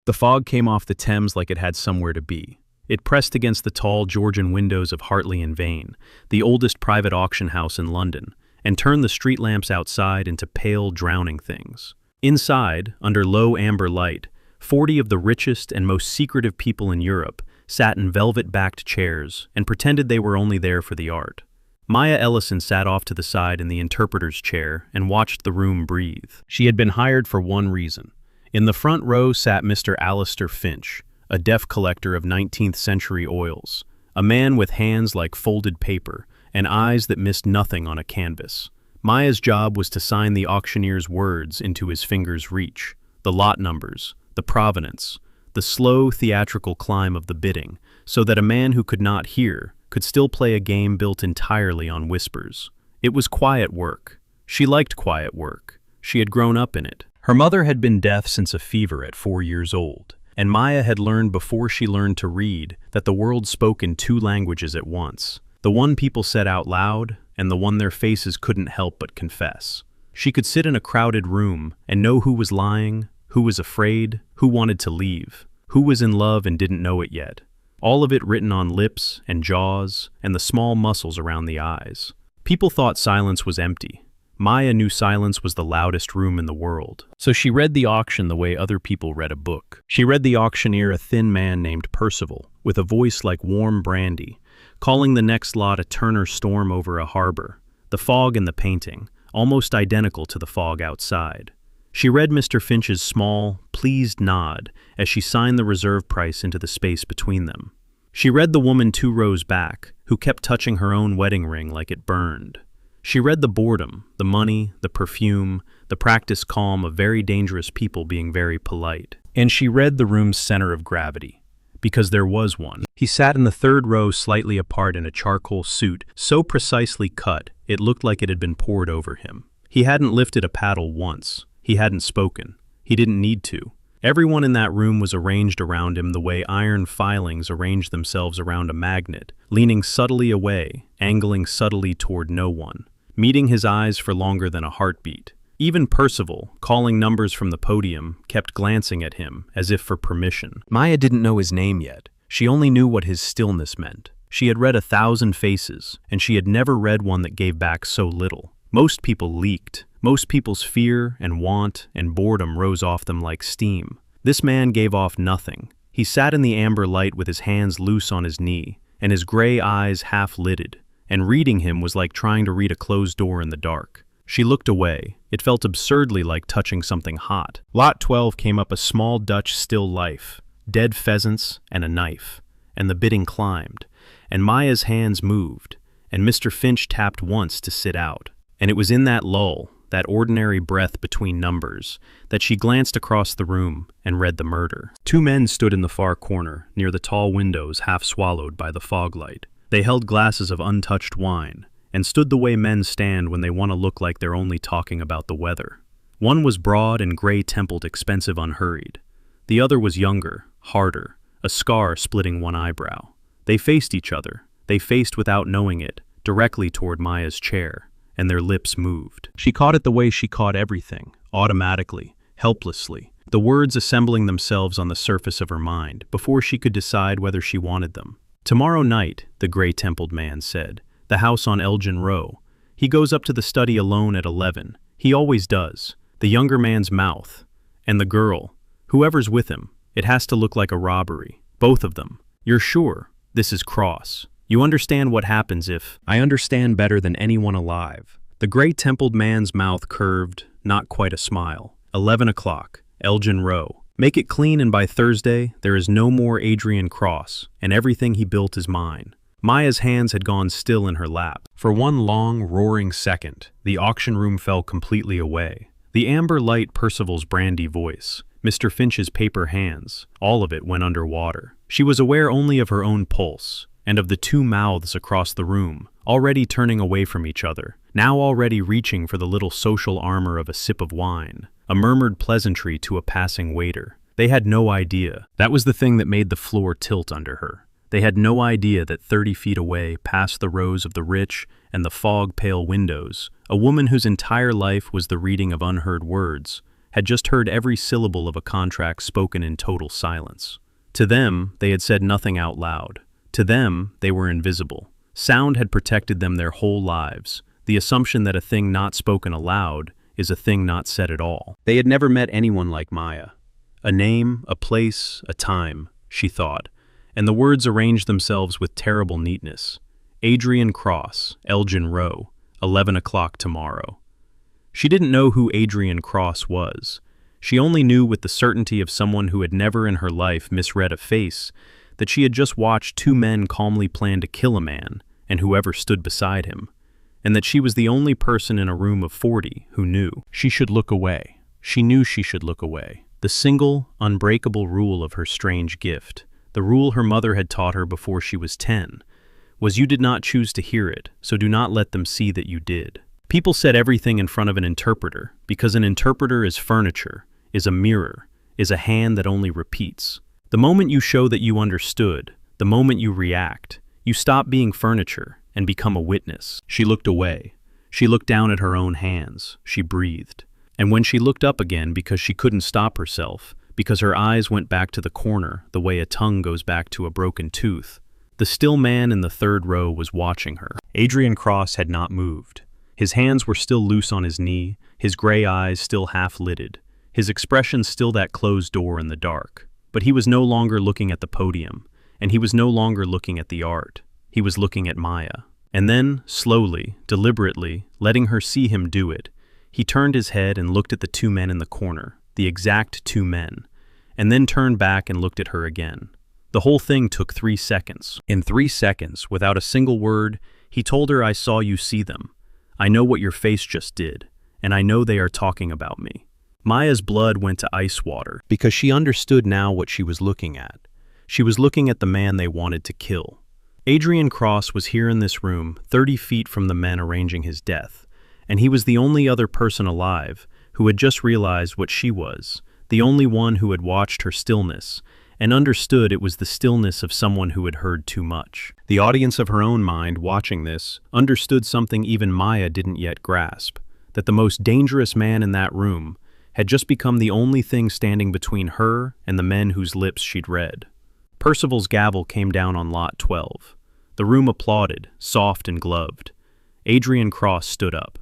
The fog came off the Thames like it had somewhere to be. It pressed against the tall Georgian windows of Hartley and Vane, the oldest private auction house in London, and turned the street lamps outside into pale, drowning things. Inside, under low amber light, 40 of the richest and most secretive people in Europe sat in velvet-backed chairs and pretended they were only there for the art. Maya Ellison sat off to the side in the interpreter's chair and watched the room breathe. She had been hired for one reason. In the front row sat Mr. Alistair Finch, a deaf collector of 19th-century oils, a man with hands like folded paper and eyes that missed nothing on a canvas. Maya's job was to sign the auctioneer's words into his fingers' reach, the lot numbers, the provenance, the slow theatrical climb of the bidding, so that a man who could not hear could still play a game built entirely on whispers. It was quiet work. She liked quiet work. She had grown up in it. Her mother had been deaf since a fever at 4 years old, and Maya had learned before she learned to read that the world spoke in two languages at once, the one people said out loud and the one their faces couldn't help but confess. She could sit in a crowded room and know who was lying, who was afraid, who wanted to leave, who was in love and didn't know it yet. All of it written on lips and jaws and the small muscles around the eyes. People thought silence was empty. Maya knew silence was the loudest room in the world. So she read the auction the way other people read a book. She read the auctioneer a thin man named Percival, with a voice like warm brandy, calling the next lot a Turner storm over a harbor, the fog in the painting, almost identical to the fog outside. She read Mr. Finch's small, pleased nod as she signed the reserve price into the space between them. She read the woman 2 rows back, who kept touching her own wedding ring like it burned. She read the boredom, the money, the perfume, the practiced calm of very dangerous people being very polite. And she read the room's center of gravity, because there was one. He sat in the 3rd row slightly apart in a charcoal suit, so precisely cut it looked like it had been poured over him. He hadn't lifted a paddle once. He hadn't spoken. He didn't need to. Everyone in that room was arranged around him the way iron filings arrange themselves around a magnet, leaning subtly away, angling subtly toward no one, meeting his eyes for longer than a heartbeat. Even Percival, calling numbers from the podium, kept glancing at him, as if for permission. Maya didn't know his name yet. She only knew what his stillness meant. She had read 1,000 faces, and she had never read one that gave back so little. Most people leaked. Most people's fear and want and boredom rose off them like steam. This man gave off nothing. He sat in the amber light with his hands loose on his knee, and his gray eyes half-lidded, and reading him was like trying to read a closed door in the dark. She looked away. It felt absurdly like touching something hot. Lot 12 came up a small Dutch still life, dead pheasants and a knife, and the bidding climbed, and Maya's hands moved, and Mr. Finch tapped once to sit out. And it was in that lull, that ordinary breath between numbers, that she glanced across the room and read the murder. 2 men stood in the far corner, near the tall windows half swallowed by the fog light. They held glasses of untouched wine, and stood the way men stand when they want to look like they're only talking about the weather. One was broad and gray-templed, expensive, unhurried. The other was younger, harder, a scar splitting one eyebrow. They faced each other. They faced without knowing it, directly toward Maya's chair, and their lips moved. She caught it the way she caught everything, automatically, helplessly, the words assembling themselves on the surface of her mind before she could decide whether she wanted them. "Tomorrow night," the gray-templed man said, "the house on Elgin Row. He goes up to the study alone at 11. He always does. The younger man's mouth. And the girl. Whoever's with him. It has to look like a robbery. Both of them. You're sure? This is Cross. You understand what happens if—" "I understand better than anyone alive." The gray-templed man's mouth curved, not quite a smile. 11 o'clock, Elgin Row. Make it clean, and by Thursday, there is no more Adrian Cross, and everything he built is mine. Maya's hands had gone still in her lap. For one long, roaring second, the auction room fell completely away. The amber light, Percival's brandy voice, Mr. Finch's paper hands, all of it went under water. She was aware only of her own pulse, and of the 2 mouths across the room, already turning away from each other, now already reaching for the little social armor of a sip of wine, a murmured pleasantry to a passing waiter. They had no idea. That was the thing that made the floor tilt under her. They had no idea that 30 feet away, past the rows of the rich and the fog-pale windows, a woman whose entire life was the reading of unheard words, had just heard every syllable of a contract spoken in total silence. To them, they had said nothing out loud. To them, they were invisible. Sound had protected them their whole lives, the assumption that a thing not spoken aloud is a thing not said at all. They had never met anyone like Maya. A name, a place, a time, she thought, and the words arranged themselves with terrible neatness. Adrian Cross, Elgin Row, 11 o'clock tomorrow. She didn't know who Adrian Cross was. She only knew with the certainty of someone who had never in her life misread a face that she had just watched two men calmly plan to kill a man and whoever stood beside him, and that she was the only person in a room of 40 who knew. She should look away. She knew she should look away. The single, unbreakable rule of her strange gift, the rule her mother had taught her before she was 10, was you did not choose to hear it, so do not let them see that you did. People said everything in front of an interpreter, because an interpreter is furniture, is a mirror, is a hand that only repeats. The moment you show that you understood, the moment you react, you stop being furniture and become a witness. She looked away. She looked down at her own hands. She breathed. And when she looked up again because she couldn't stop herself, because her eyes went back to the corner the way a tongue goes back to a broken tooth, the still man in the third row was watching her. Adrian Cross had not moved. His hands were still loose on his knee, his gray eyes still half-lidded, his expression still that closed door in the dark. But he was no longer looking at the podium, and he was no longer looking at the art. He was looking at Maya. And then, slowly, deliberately, letting her see him do it, he turned his head and looked at the two men in the corner, the exact two men, and then turned back and looked at her again. The whole thing took 3 seconds. In 3 seconds, without a single word, he told her, "I saw you see them. I know what your face just did, and I know they are talking about me." Maya's blood went to ice water, because she understood now what she was looking at. She was looking at the man they wanted to kill. Adrian Cross was here in this room, 30 feet from the men arranging his death, and he was the only other person alive who had just realized what she was, the only one who had watched her stillness, and understood it was the stillness of someone who had heard too much. The audience of her own mind watching this understood something even Maya didn't yet grasp, that the most dangerous man in that room had just become the only thing standing between her and the men whose lips she'd read. Percival's gavel came down on lot 12. The room applauded, soft and gloved. Adrian Cross stood up.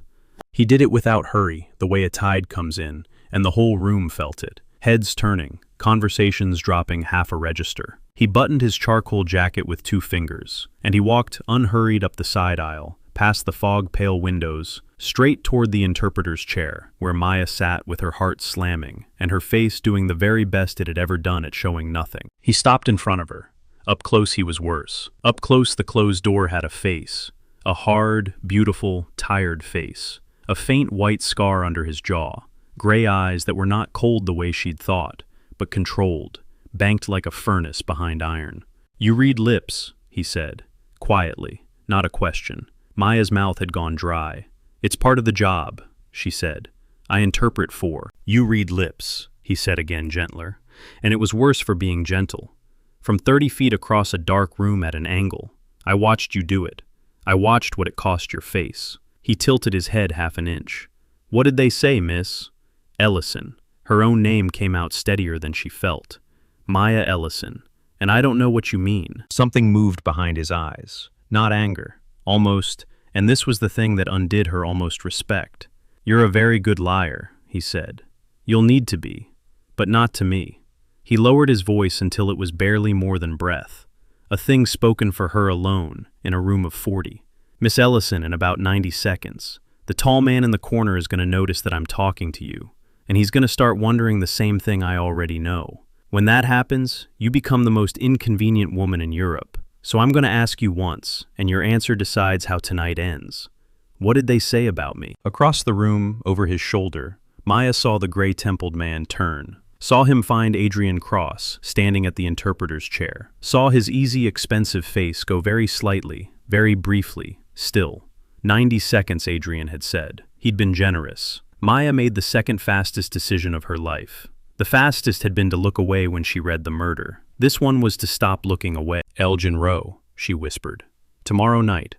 He did it without hurry, the way a tide comes in, and the whole room felt it. Heads turning, conversations dropping half a register. He buttoned his charcoal jacket with 2 fingers, and he walked unhurried up the side aisle, past the fog-pale windows, straight toward the interpreter's chair, where Maya sat with her heart slamming, and her face doing the very best it had ever done at showing nothing. He stopped in front of her. Up close he was worse. Up close the closed door had a face, a hard, beautiful, tired face, a faint white scar under his jaw, gray eyes that were not cold the way she'd thought, but controlled, banked like a furnace behind iron. "You read lips," he said, quietly, not a question. Maya's mouth had gone dry. "It's part of the job," she said. "I interpret for." "You read lips," he said again, gentler, and it was worse for being gentle. "From 30 feet across a dark room at an angle. I watched you do it. I watched what it cost your face." He tilted his head half an inch. "What did they say, miss?" Ellison. Her own name came out steadier than she felt. Maya Ellison. "And I don't know what you mean." Something moved behind his eyes. Not anger. Almost, and this was the thing that undid her almost respect. "You're a very good liar," he said. "You'll need to be, but not to me." He lowered his voice until it was barely more than breath, a thing spoken for her alone in a room of 40. "Miss Ellison, in about 90 seconds, the tall man in the corner is going to notice that I'm talking to you, and he's going to start wondering the same thing I already know. When that happens, you become the most inconvenient woman in Europe. So I'm going to ask you once, and your answer decides how tonight ends. What did they say about me?" Across the room, over his shoulder, Maya saw the gray-templed man turn, saw him find Adrian Cross standing at the interpreter's chair, saw his easy, expensive face go very slightly, very briefly, still. 90 seconds, Adrian had said. He'd been generous. Maya made the second fastest decision of her life. The fastest had been to look away when she read the murder. This one was to stop looking away. "Elgin Row," she whispered. "Tomorrow night,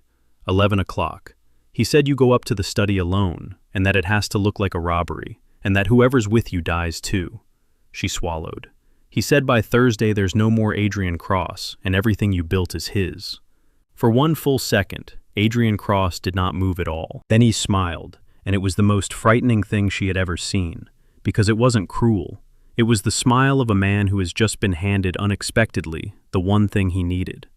11 o'clock. He said you go up to the study alone, and that it has to look like a robbery, and that whoever's with you dies too." She swallowed. "He said by Thursday there's no more Adrian Cross, and everything you built is his." For one full second, Adrian Cross did not move at all. Then he smiled, and it was the most frightening thing she had ever seen, because it wasn't cruel. It was the smile of a man who has just been handed unexpectedly the one thing he needed.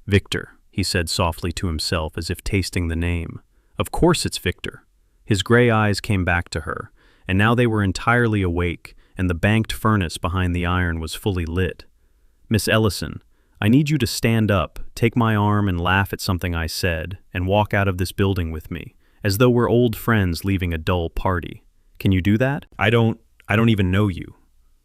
"Victor," he said softly to himself as if tasting the name. "Of course it's Victor." His gray eyes came back to her, and now they were entirely awake, and the banked furnace behind the iron was fully lit. "Miss Ellison, I need you to stand up, take my arm and laugh at something I said, and walk out of this building with me, as though we're old friends leaving a dull party. Can you do that?" I don't even know you."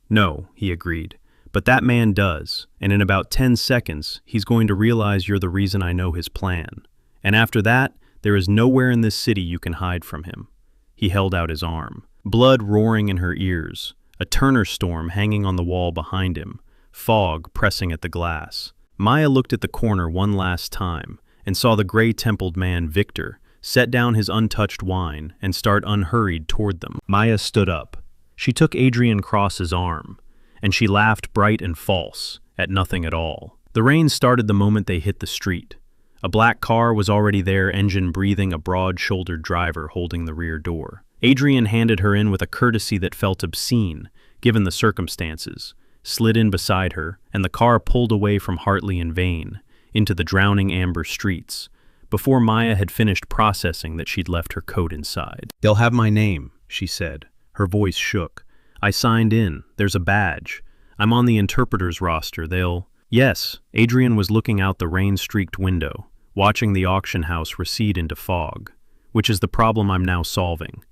"No," he agreed, "but that man does, and in about 10 seconds, he's going to realize you're the reason I know his plan. And after that, there is nowhere in this city you can hide from him." He held out his arm. Blood roaring in her ears, a Turner storm hanging on the wall behind him, fog pressing at the glass. Maya looked at the corner one last time and saw the gray-templed man Victor set down his untouched wine and start unhurried toward them. Maya stood up. She took Adrian Cross's arm, and she laughed bright and false at nothing at all. The rain started the moment they hit the street. A black car was already there, engine breathing, a broad-shouldered driver holding the rear door. Adrian handed her in with a courtesy that felt obscene, given the circumstances, slid in beside her, and the car pulled away from Hartley and Vane, into the drowning amber streets, before Maya had finished processing that she'd left her coat inside. "They'll have my name," she said. Her voice shook. "I signed in. There's a badge. I'm on the interpreter's roster. They'll—" Yes, Adrian was looking out the rain-streaked window, watching the auction house recede into fog, which is the problem I'm now solving.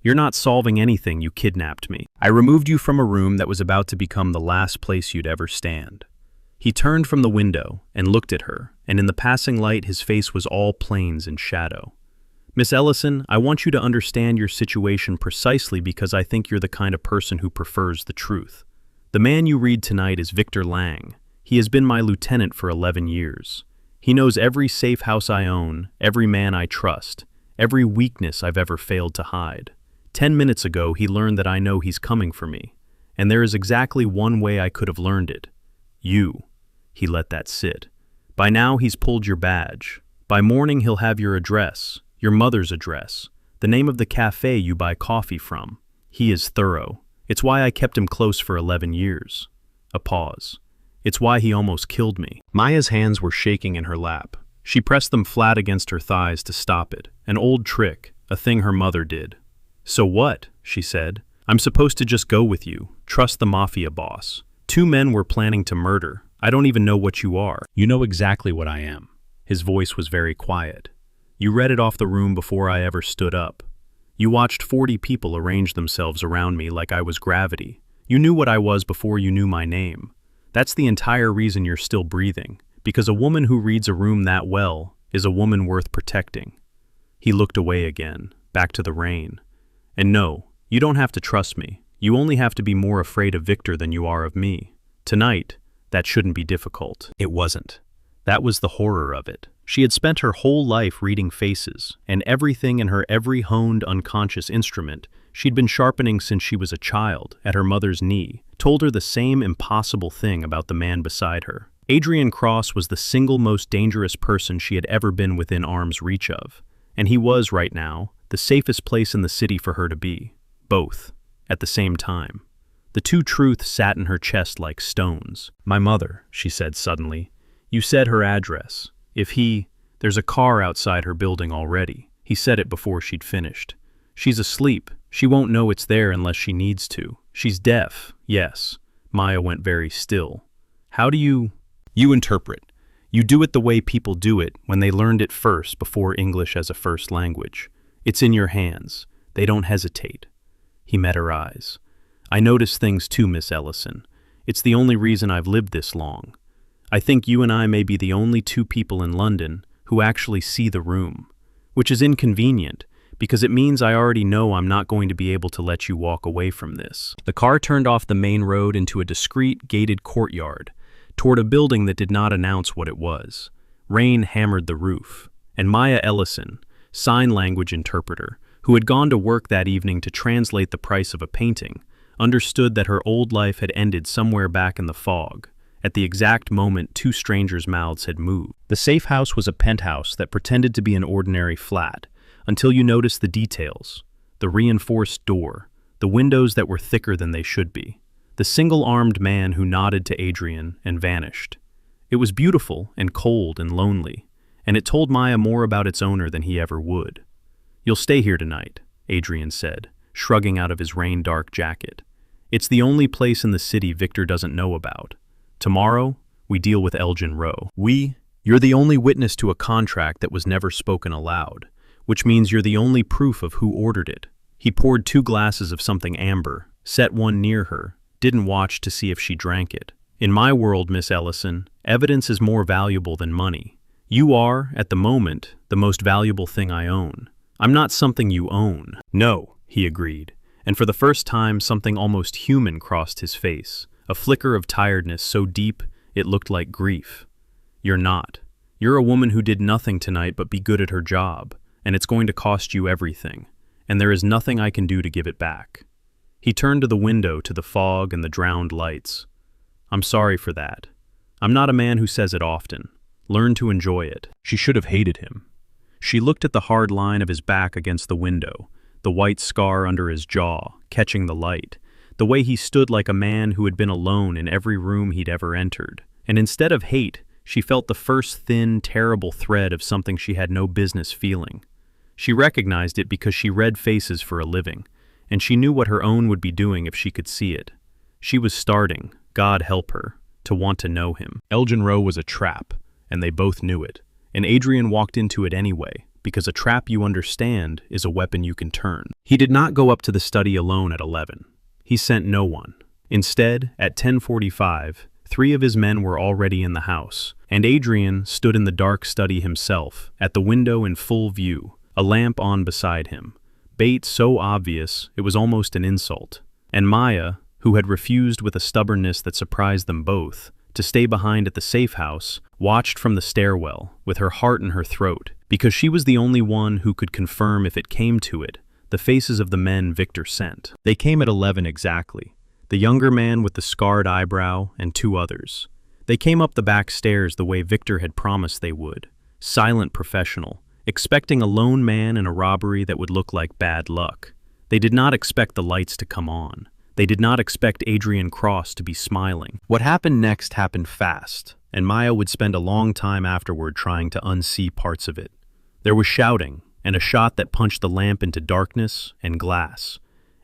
"You're not solving anything, you kidnapped me. I removed you from a room that was about to become the last place you'd ever stand." He turned from the window and looked at her, and in the passing light his face was all plains and shadow. "Miss Ellison, I want you to understand your situation precisely because I think you're the kind of person who prefers the truth. The man you read tonight is Victor Lang. He has been my lieutenant for 11 years. He knows every safe house I own, every man I trust, every weakness I've ever failed to hide. 10 minutes ago he learned that I know he's coming for me, and there is exactly one way I could have learned it. You." He let that sit. "By now he's pulled your badge. By morning he'll have your address, your mother's address, the name of the cafe you buy coffee from. He is thorough. It's why I kept him close for 11 years. A pause. It's why he almost killed me." Maya's hands were shaking in her lap. She pressed them flat against her thighs to stop it, an old trick, a thing her mother did. "So what?" she said. "I'm supposed to just go with you, trust the Mafia boss. 2 men we're planning to murder. I don't even know what you are." "You know exactly what I am." His voice was very quiet. "You read it off the room before I ever stood up. You watched 40 people arrange themselves around me like I was gravity. You knew what I was before you knew my name. That's the entire reason you're still breathing, because a woman who reads a room that well is a woman worth protecting." He looked away again, back to the rain. "And no, you don't have to trust me. You only have to be more afraid of Victor than you are of me. Tonight, that shouldn't be difficult." It wasn't. That was the horror of it. She had spent her whole life reading faces, and everything in her every honed unconscious instrument she'd been sharpening since she was a child, at her mother's knee, told her the same impossible thing about the man beside her. Adrian Cross was the single most dangerous person she had ever been within arm's reach of, and he was, right now, the safest place in the city for her to be. Both, at the same time. The two truths sat in her chest like stones. "My mother," she said suddenly. "You said her address. There's a car outside her building already." He said it before she'd finished. "She's asleep. She won't know it's there unless she needs to. She's deaf, yes." Maya went very still. "How do you—" "You interpret. You do it the way people do it when they learned it first before English as a first language. It's in your hands. They don't hesitate." He met her eyes. "I notice things too, Miss Ellison. It's the only reason I've lived this long. I think you and I may be the only 2 people in London who actually see the room, which is inconvenient because it means I already know I'm not going to be able to let you walk away from this." The car turned off the main road into a discreet, gated courtyard, toward a building that did not announce what it was. Rain hammered the roof, and Maya Ellison, sign language interpreter, who had gone to work that evening to translate the price of a painting, understood that her old life had ended somewhere back in the fog, at the exact moment two strangers' mouths had moved. The safe house was a penthouse that pretended to be an ordinary flat, until you noticed the details: the reinforced door, the windows that were thicker than they should be, the single-armed man who nodded to Adrian and vanished. It was beautiful and cold and lonely, and it told Maya more about its owner than he ever would. "You'll stay here tonight," Adrian said, shrugging out of his rain-dark jacket. "It's the only place in the city Victor doesn't know about. Tomorrow, we deal with Elgin Rowe." You're the only witness to a contract that was never spoken aloud, which means you're the only proof of who ordered it." He poured 2 glasses of something amber, set one near her, didn't watch to see if she drank it. "In my world, Miss Ellison, evidence is more valuable than money. You are, at the moment, the most valuable thing I own. I'm not something you own." "No," he agreed, and for the first time something almost human crossed his face, a flicker of tiredness so deep it looked like grief. "You're not. You're a woman who did nothing tonight but be good at her job, and it's going to cost you everything, and there is nothing I can do to give it back." He turned to the window, to the fog and the drowned lights. "I'm sorry for that. I'm not a man who says it often. Learn to enjoy it." She should have hated him. She looked at the hard line of his back against the window, the white scar under his jaw, catching the light, the way he stood like a man who had been alone in every room he'd ever entered. And instead of hate, she felt the first thin, terrible thread of something she had no business feeling. She recognized it because she read faces for a living, and she knew what her own would be doing if she could see it. She was starting, God help her, to want to know him. Elgin Rowe was a trap, and they both knew it. And Adrian walked into it anyway, because a trap you understand is a weapon you can turn. He did not go up to the study alone at 11. He sent no one. Instead, at 10:45, 3 of his men were already in the house, and Adrian stood in the dark study himself, at the window in full view, a lamp on beside him. Bait so obvious it was almost an insult. And Maya, who had refused with a stubbornness that surprised them both, to stay behind at the safe house, watched from the stairwell, with her heart in her throat, because she was the only one who could confirm, if it came to it, the faces of the men Victor sent. They came at 11 exactly. The younger man with the scarred eyebrow and 2 others. They came up the back stairs the way Victor had promised they would, silent, professional, expecting a lone man in a robbery that would look like bad luck. They did not expect the lights to come on. They did not expect Adrian Cross to be smiling. What happened next happened fast, and Maya would spend a long time afterward trying to unsee parts of it. There was shouting, and a shot that punched the lamp into darkness and glass.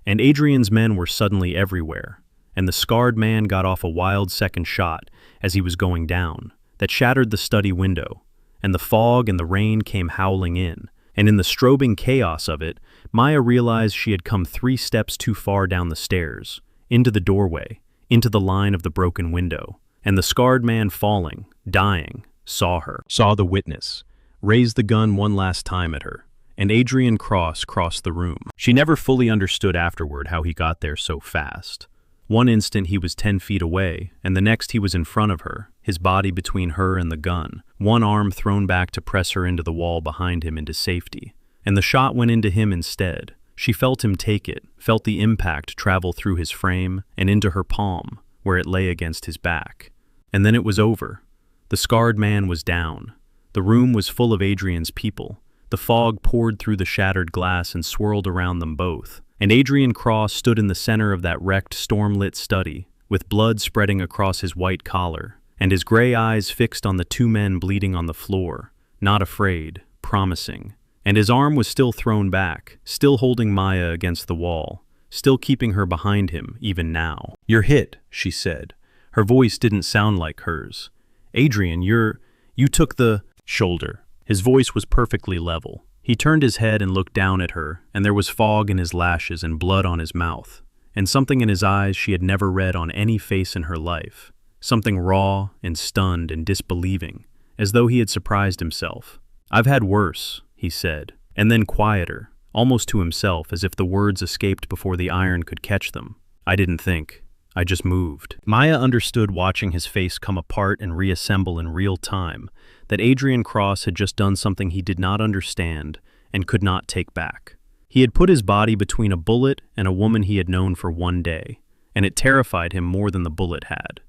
And Adrian's men were suddenly everywhere, and the scarred man got off a wild second shot as he was going down, that shattered the study window, and the fog and the rain came howling in, and in the strobing chaos of it, Maya realized she had come 3 steps too far down the stairs, into the doorway, into the line of the broken window, and the scarred man falling, dying, saw her, saw the witness, raised the gun one last time at her, and Adrian Cross crossed the room. She never fully understood afterward how he got there so fast. One instant he was 10 feet away, and the next he was in front of her, his body between her and the gun, one arm thrown back to press her into the wall behind him into safety. And the shot went into him instead. She felt him take it, felt the impact travel through his frame and into her palm, where it lay against his back. And then it was over. The scarred man was down. The room was full of Adrian's people. The fog poured through the shattered glass and swirled around them both. And Adrian Cross stood in the center of that wrecked, storm-lit study, with blood spreading across his white collar, and his gray eyes fixed on the 2 men bleeding on the floor, not afraid, promising. And his arm was still thrown back, still holding Maya against the wall, still keeping her behind him, even now. "You're hit," she said. Her voice didn't sound like hers. "Adrian, you took the shoulder." His voice was perfectly level. He turned his head and looked down at her, and there was fog in his lashes and blood on his mouth, and something in his eyes she had never read on any face in her life, something raw and stunned and disbelieving, as though he had surprised himself. "I've had worse," he said, and then quieter, almost to himself, as if the words escaped before the iron could catch them. "I didn't think. I just moved." Maya understood, watching his face come apart and reassemble in real time, that Adrian Cross had just done something he did not understand and could not take back. He had put his body between a bullet and a woman he had known for one day, and it terrified him more than the bullet had.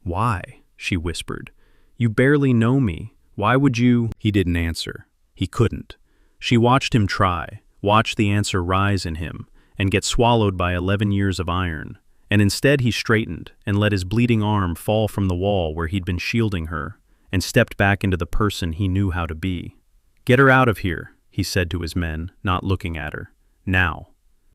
"Why?" she whispered. "You barely know me. Why would you—" He didn't answer. He couldn't. She watched him try, watched the answer rise in him, and get swallowed by 11 years of iron, and instead he straightened and let his bleeding arm fall from the wall where he'd been shielding her, and stepped back into the person he knew how to be. "Get her out of here," he said to his men, not looking at her. "Now."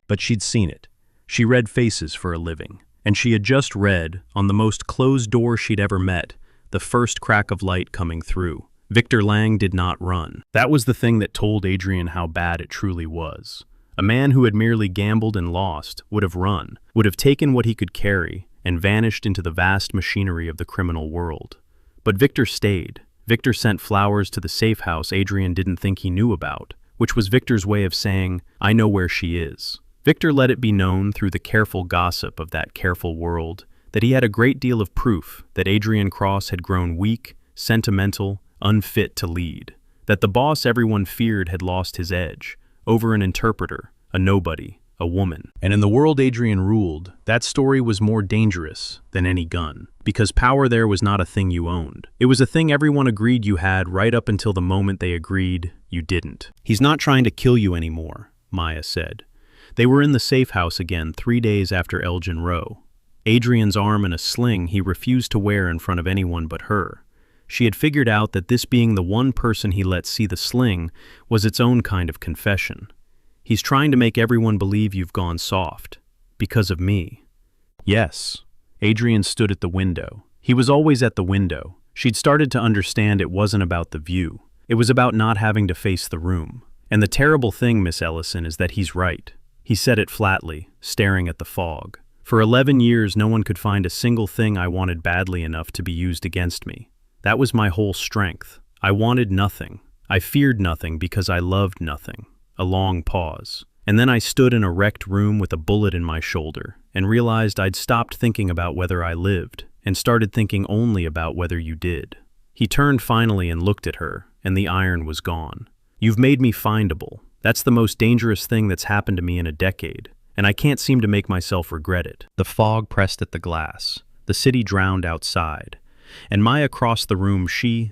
But she'd seen it. She read faces for a living, and she had just read, on the most closed door she'd ever met, the first crack of light coming through. Victor Lang did not run. That was the thing that told Adrian how bad it truly was. A man who had merely gambled and lost would have run, would have taken what he could carry, and vanished into the vast machinery of the criminal world. But Victor stayed. Victor sent flowers to the safe house Adrian didn't think he knew about, which was Victor's way of saying, "I know where she is." Victor let it be known through the careful gossip of that careful world that he had a great deal of proof that Adrian Cross had grown weak, sentimental, unfit to lead, that the boss everyone feared had lost his edge, over an interpreter, a nobody, a woman. And in the world Adrian ruled, that story was more dangerous than any gun, because power there was not a thing you owned. It was a thing everyone agreed you had right up until the moment they agreed you didn't. "He's not trying to kill you anymore," Maya said. They were in the safe house again 3 days after Elgin Row. Adrian's arm in a sling he refused to wear in front of anyone but her. She had figured out that this being the one person he let see the sling was its own kind of confession. "He's trying to make everyone believe you've gone soft. Because of me." Yes. Adrian stood at the window. He was always at the window. She'd started to understand it wasn't about the view. It was about not having to face the room. And the terrible thing, Miss Ellison, is that he's right. He said it flatly, staring at the fog. "For 11 years no one could find a single thing I wanted badly enough to be used against me. That was my whole strength. I wanted nothing. I feared nothing because I loved nothing." A long pause. "And then I stood in a wrecked room with a bullet in my shoulder and realized I'd stopped thinking about whether I lived and started thinking only about whether you did." He turned finally and looked at her, and the iron was gone. "You've made me findable. That's the most dangerous thing that's happened to me in a decade, and I can't seem to make myself regret it." The fog pressed at the glass. The city drowned outside. And Maya crossed the room.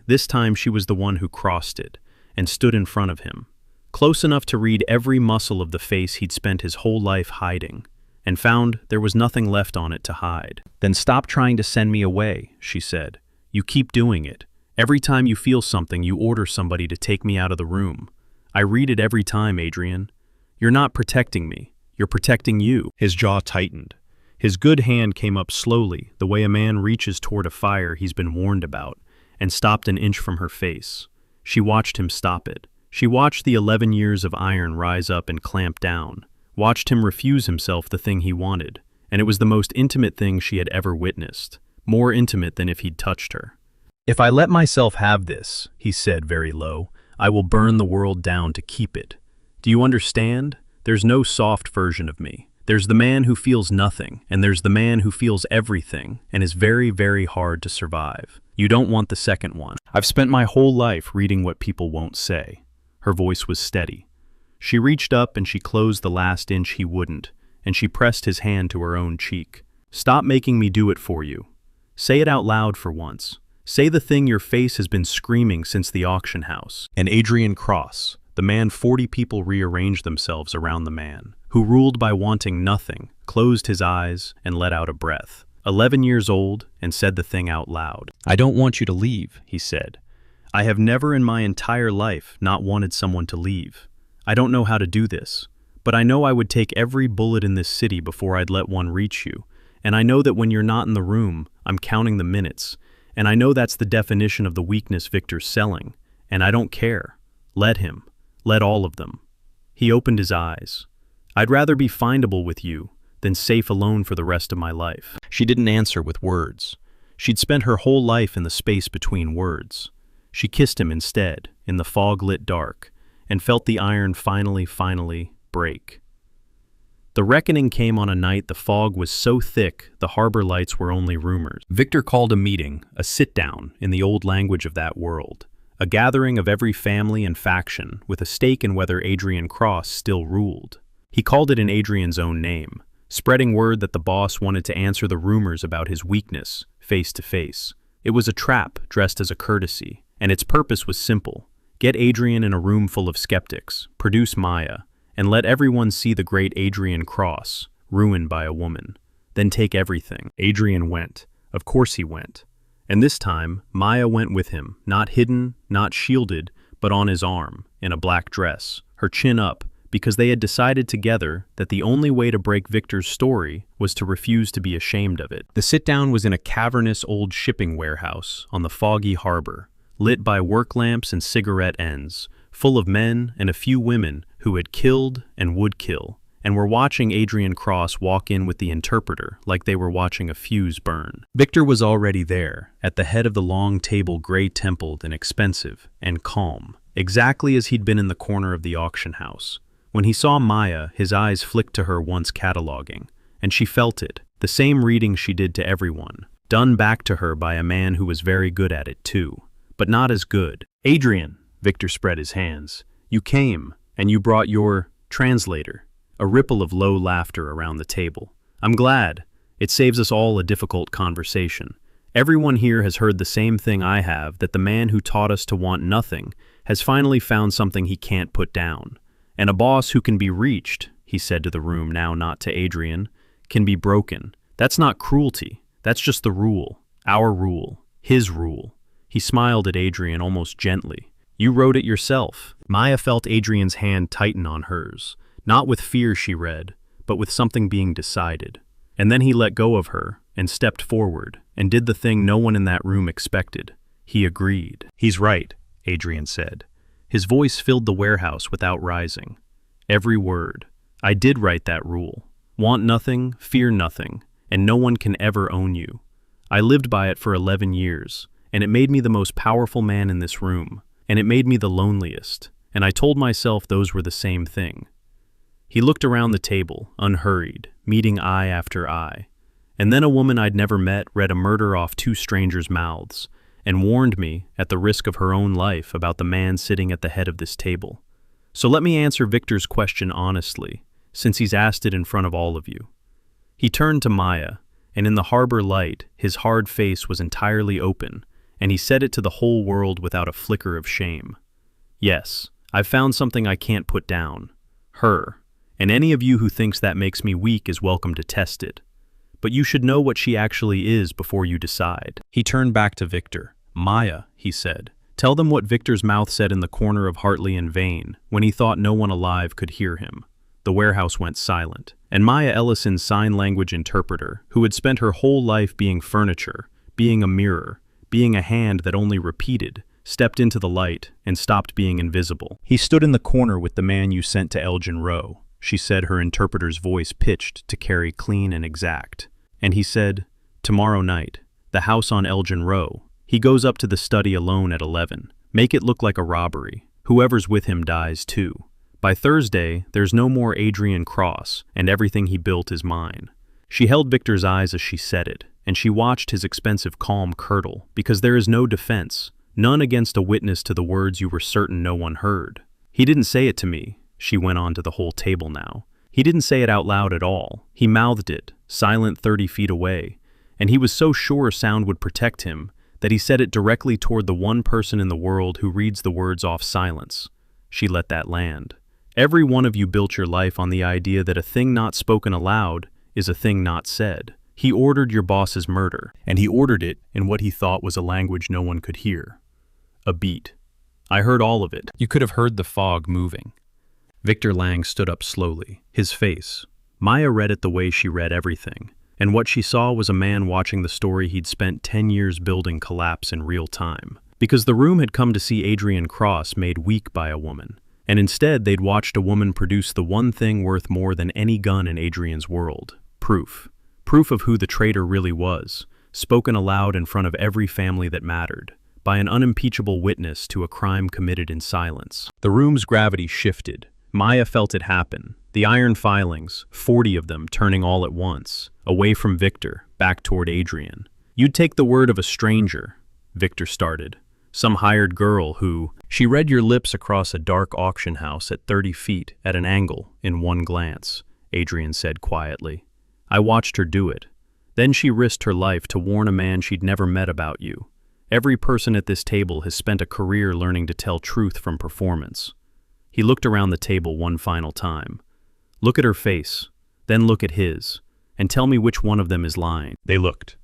This time she was the one who crossed it, and stood in front of him, close enough to read every muscle of the face he'd spent his whole life hiding, and found there was nothing left on it to hide. "Then stop trying to send me away," she said. "You keep doing it. Every time you feel something, you order somebody to take me out of the room. I read it every time, Adrian. You're not protecting me. You're protecting you." His jaw tightened. His good hand came up slowly, the way a man reaches toward a fire he's been warned about, and stopped an inch from her face. She watched him stop it. She watched the 11 years of iron rise up and clamp down, watched him refuse himself the thing he wanted, and it was the most intimate thing she had ever witnessed, more intimate than if he'd touched her. "If I let myself have this," he said very low, "I will burn the world down to keep it. Do you understand? There's no soft version of me. There's the man who feels nothing, and there's the man who feels everything and is very, very hard to survive. You don't want the second one. I've spent my whole life reading what people won't say." Her voice was steady. She reached up and she closed the last inch he wouldn't, and she pressed his hand to her own cheek. "Stop making me do it for you. Say it out loud for once. Say the thing your face has been screaming since the auction house." And Adrian Cross, the man 40 people rearranged themselves around the man, who ruled by wanting nothing, closed his eyes and let out a breath. 11 years old, and said the thing out loud. "I don't want you to leave," he said. "I have never in my entire life not wanted someone to leave. I don't know how to do this, but I know I would take every bullet in this city before I'd let one reach you, and I know that when you're not in the room, I'm counting the minutes, and I know that's the definition of the weakness Victor's selling, and I don't care. Let him. Let all of them." He opened his eyes. "I'd rather be findable with you than safe alone for the rest of my life." She didn't answer with words. She'd spent her whole life in the space between words. She kissed him instead, in the fog-lit dark, and felt the iron finally break. The reckoning came on a night the fog was so thick the harbor lights were only rumors. Victor called a meeting, a sit-down, in the old language of that world, a gathering of every family and faction with a stake in whether Adrian Cross still ruled. He called it in Adrian's own name, spreading word that the boss wanted to answer the rumors about his weakness face to face. It was a trap dressed as a courtesy, and its purpose was simple: get Adrian in a room full of skeptics, produce Maya, and let everyone see the great Adrian Cross, ruined by a woman. Then take everything. Adrian went. Of course he went. And this time, Maya went with him, not hidden, not shielded, but on his arm, in a black dress, her chin up, because they had decided together that the only way to break Victor's story was to refuse to be ashamed of it. The sit-down was in a cavernous old shipping warehouse on the foggy harbor, lit by work lamps and cigarette ends, full of men and a few women who had killed and would kill, and were watching Adrian Cross walk in with the interpreter like they were watching a fuse burn. Victor was already there, at the head of the long table, gray-templed and expensive and calm, exactly as he'd been in the corner of the auction house. When he saw Maya, his eyes flicked to her once cataloging, and she felt it, the same reading she did to everyone, done back to her by a man who was very good at it too, but not as good. Adrian, Victor spread his hands. You came, and you brought your translator. A ripple of low laughter around the table. I'm glad. It saves us all a difficult conversation. Everyone here has heard the same thing I have, that the man who taught us to want nothing has finally found something he can't put down. And a boss who can be reached, he said to the room, now not to Adrian, can be broken. That's not cruelty. That's just the rule. Our rule. His rule. He smiled at Adrian almost gently. You wrote it yourself. Maya felt Adrian's hand tighten on hers. Not with fear, she read, but with something being decided. And then he let go of her and stepped forward and did the thing no one in that room expected. He agreed. He's right, Adrian said. His voice filled the warehouse without rising. Every word. I did write that rule. Want nothing, fear nothing, and no one can ever own you. I lived by it for 11 years, and it made me the most powerful man in this room, and it made me the loneliest, and I told myself those were the same thing. He looked around the table, unhurried, meeting eye after eye. And then a woman I'd never met read a murder off two strangers' mouths, and warned me, at the risk of her own life, about the man sitting at the head of this table. So let me answer Victor's question honestly, since he's asked it in front of all of you. He turned to Maya, and in the harbor light, his hard face was entirely open, and he said it to the whole world without a flicker of shame. Yes, I've found something I can't put down. Her. And any of you who thinks that makes me weak is welcome to test it. But you should know what she actually is before you decide. He turned back to Victor. Maya, he said, tell them what Victor's mouth said in the corner of Hartley and Vane when he thought no one alive could hear him. The warehouse went silent, and Maya Ellison's sign language interpreter, who had spent her whole life being furniture, being a mirror, being a hand that only repeated, stepped into the light and stopped being invisible. He stood in the corner with the man you sent to Elgin Row, she said, her interpreter's voice pitched to carry clean and exact. And he said, tomorrow night, the house on Elgin Row. He goes up to the study alone at 11. Make it look like a robbery. Whoever's with him dies too. By Thursday, there's no more Adrian Cross, and everything he built is mine. She held Victor's eyes as she said it, and she watched his expensive calm curdle, because there is no defense, none against a witness to the words you were certain no one heard. He didn't say it to me. She went on to the whole table now. He didn't say it out loud at all. He mouthed it, silent 30 feet away, and he was so sure sound would protect him that he said it directly toward the one person in the world who reads the words off silence. She let that land. Every one of you built your life on the idea that a thing not spoken aloud is a thing not said. He ordered your boss's murder, and he ordered it in what he thought was a language no one could hear. A beat. I heard all of it. You could have heard the fog moving. Victor Lang stood up slowly, his face. Maya read it the way she read everything, and what she saw was a man watching the story he'd spent 10 years building collapse in real time. Because the room had come to see Adrian Cross made weak by a woman, and instead they'd watched a woman produce the one thing worth more than any gun in Adrian's world. Proof. Proof of who the traitor really was, spoken aloud in front of every family that mattered, by an unimpeachable witness to a crime committed in silence. The room's gravity shifted. Maya felt it happen. The iron filings, 40 of them turning all at once, away from Victor, back toward Adrian. You'd take the word of a stranger, Victor started. Some hired girl who... She read your lips across a dark auction house at 30 feet at an angle in one glance, Adrian said quietly. I watched her do it. Then she risked her life to warn a man she'd never met about you. Every person at this table has spent a career learning to tell truth from performance. He looked around the table one final time. Look at her face, then look at his, and tell me which one of them is lying. They looked.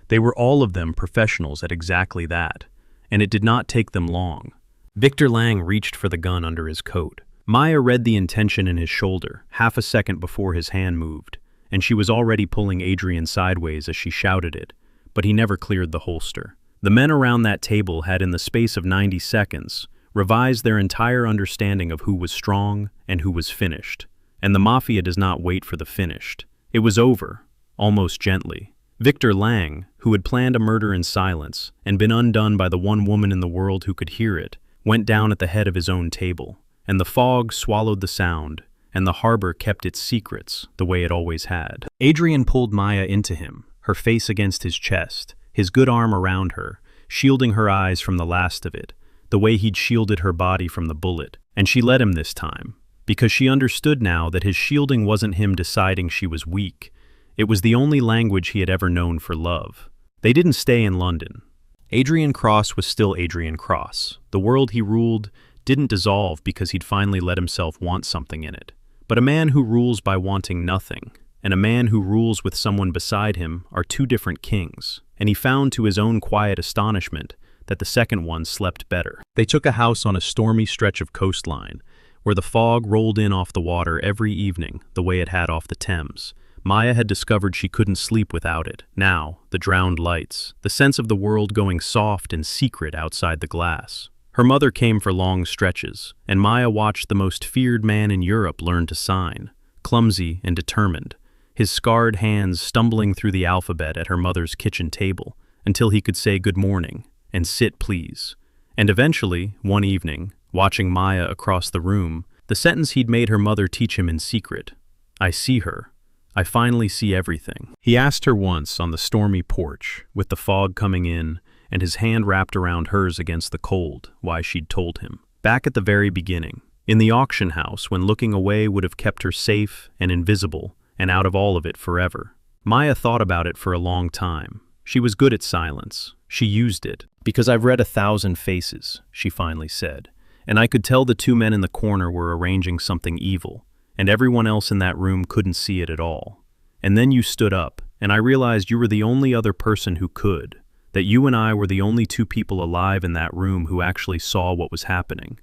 They were all of them professionals at exactly that, and it did not take them long. Victor Lang reached for the gun under his coat. Maya read the intention in his shoulder, half a second before his hand moved, and she was already pulling Adrian sideways as she shouted it, but he never cleared the holster. The men around that table had, in the space of 90 seconds, revised their entire understanding of who was strong and who was finished. And the Mafia does not wait for the finished. It was over, almost gently. Victor Lang, who had planned a murder in silence and been undone by the one woman in the world who could hear it, went down at the head of his own table, and the fog swallowed the sound, and the harbor kept its secrets the way it always had. Adrian pulled Maya into him, her face against his chest, his good arm around her, shielding her eyes from the last of it, the way he'd shielded her body from the bullet. And she let him this time, because she understood now that his shielding wasn't him deciding she was weak. It was the only language he had ever known for love. They didn't stay in London. Adrian Cross was still Adrian Cross. The world he ruled didn't dissolve because he'd finally let himself want something in it. But a man who rules by wanting nothing, and a man who rules with someone beside him are two different kings, and he found to his own quiet astonishment that the second one slept better. They took a house on a stormy stretch of coastline, where the fog rolled in off the water every evening the way it had off the Thames. Maya had discovered she couldn't sleep without it. Now, the drowned lights, the sense of the world going soft and secret outside the glass. Her mother came for long stretches, and Maya watched the most feared man in Europe learn to sign, clumsy and determined, his scarred hands stumbling through the alphabet at her mother's kitchen table until he could say good morning and sit please. And eventually, one evening, watching Maya across the room, the sentence he'd made her mother teach him in secret, I see her. I finally see everything. He asked her once on the stormy porch, with the fog coming in, and his hand wrapped around hers against the cold, why she'd told him. Back at the very beginning, in the auction house when looking away would have kept her safe and invisible and out of all of it forever. Maya thought about it for a long time. She was good at silence. She used it. Because I've read 1,000 faces, she finally said, and I could tell the two men in the corner were arranging something evil, and everyone else in that room couldn't see it at all. And then you stood up, and I realized you were the only other person who could, that you and I were the only two people alive in that room who actually saw what was happening.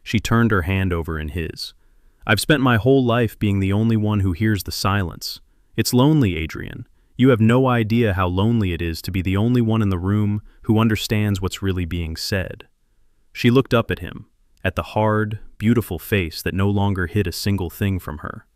She turned her hand over in his. I've spent my whole life being the only one who hears the silence. It's lonely, Adrian. You have no idea how lonely it is to be the only one in the room who understands what's really being said. She looked up at him, at the hard, beautiful face that no longer hid a single thing from her.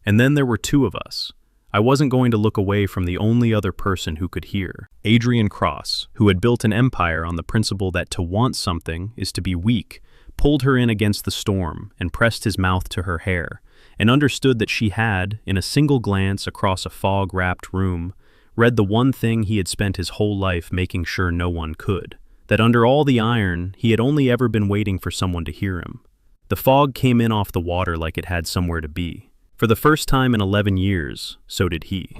And then there were two of us. I wasn't going to look away from the only other person who could hear. Adrian Cross, who had built an empire on the principle that to want something is to be weak, pulled her in against the storm and pressed his mouth to her hair, and understood that she had, in a single glance across a fog-wrapped room, read the one thing he had spent his whole life making sure no one could, that under all the iron, he had only ever been waiting for someone to hear him. The fog came in off the water like it had somewhere to be. For the first time in 11 years, so did he.